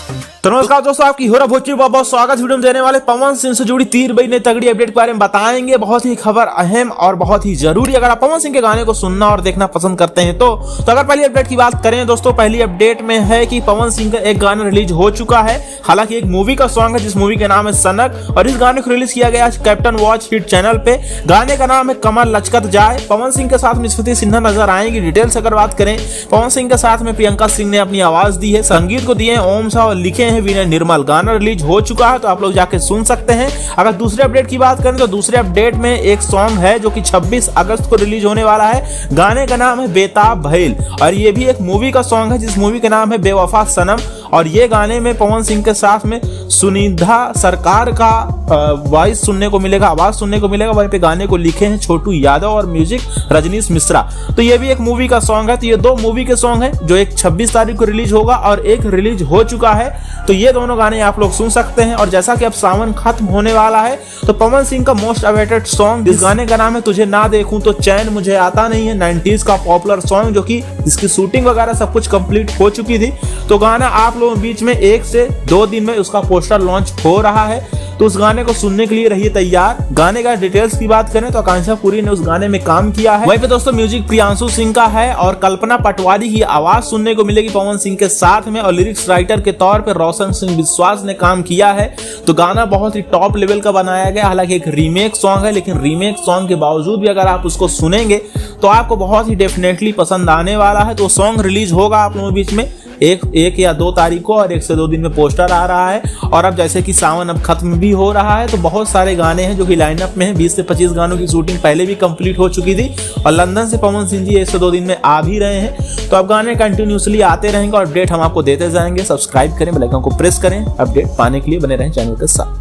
तो नमस्कार दोस्तों, आपकी हो रहा भोजपुरी बहुत स्वागत। वीडियो में देने वाले पवन सिंह से जुड़ी 3 महीने तगड़ी अपडेट के बारे में बताएंगे। बहुत ही खबर अहम और बहुत ही जरूरी। अगर आप पवन सिंह के गाने को सुनना और देखना पसंद करते हैं तो अगर पहली अपडेट की बात करें दोस्तों, पहली अपडेट में है कि पवन सिंह का एक गाना रिलीज हो चुका है। हालांकि एक मूवी का सॉन्ग है जिस मूवी का नाम है सनक, और इस गाने को रिलीज किया गया कैप्टन वॉच हिट चैनल पे। गाने का नाम है कमर लचकत जाए। पवन सिंह के साथ में स्मृति सिन्हा नजर आएंगी। डिटेल्स अगर बात करें, पवन सिंह के साथ में प्रियंका सिंह ने अपनी आवाज दी है, संगीत को दिए ओम शाह और लिखे हैं विनय निर्मल। गाना रिलीज हो चुका है तो आप लोग जाके सुन सकते हैं। अगर दूसरे अपडेट की बात करें तो दूसरे अपडेट में एक सॉन्ग है जो कि 26 अगस्त को रिलीज होने वाला है। गाने का नाम है बेताब भइल, और ये भी एक मूवी का सॉन्ग है जिस मूवी का नाम है बेवफा सनम। और ये गाने में पवन सिंह के साथ में सुनिधा सरकार का वॉइस सुनने को मिलेगा, आवाज सुनने को मिलेगा। वहीं पे गाने को लिखे हैं छोटू यादव और म्यूजिक रजनीश मिश्रा। तो ये भी एक मूवी का सॉन्ग है। तो ये 2 मूवी के सॉन्ग है जो एक 26 तारीख को रिलीज होगा और एक रिलीज हो चुका है। तो ये दोनों गाने आप लोग सुन सकते हैं। और जैसा कि अब सावन खत्म होने वाला है तो पवन सिंह का मोस्ट अवेटेड सॉन्ग, इस गाने का नाम है तुझे ना देखूं तो चैन मुझे आता नहीं है। 90s का पॉपुलर सॉन्ग जो कि इसकी शूटिंग वगैरह सब कुछ कंप्लीट हो चुकी थी। तो गाना आप लोगों के बीच में 1 से 2 दिन में उसका पोस्टर लॉन्च हो रहा है। तो उस गाने को सुनने के लिए रहिए तैयार। गाने का डिटेल्स की बात करें तो आकांक्षा पुरी ने उस गाने में काम किया है। वहीं पे दोस्तों म्यूजिक प्रियांशु सिंह का है और कल्पना पटवारी की आवाज सुनने को मिलेगी पवन सिंह के साथ में। और लिरिक्स राइटर के तौर पे रोशन सिंह विश्वास ने काम किया है। तो गाना बहुत ही टॉप लेवल का बनाया गया। हालांकि एक रीमेक सॉन्ग है, लेकिन रीमेक सॉन्ग के बावजूद भी अगर आप उसको सुनेंगे तो आपको बहुत ही डेफिनेटली पसंद आने वाला है। तो सॉन्ग रिलीज होगा आप लोगों के बीच में एक या 2 तारीख को, और 1 से 2 दिन में पोस्टर आ रहा है। और अब जैसे कि सावन अब खत्म भी हो रहा है तो बहुत सारे गाने हैं जो कि लाइनअप में हैं। 20 से 25 गानों की शूटिंग पहले भी कंप्लीट हो चुकी थी और लंदन से पवन सिंह जी 1 से 2 दिन में आ भी रहे हैं। तो अब गाने कंटिन्यूसली आते रहेंगे और अपडेट हम आपको देते जाएंगे। सब्सक्राइब करें, बेल आइकन को प्रेस करें, अपडेट पाने के लिए बने रहें चैनल के साथ।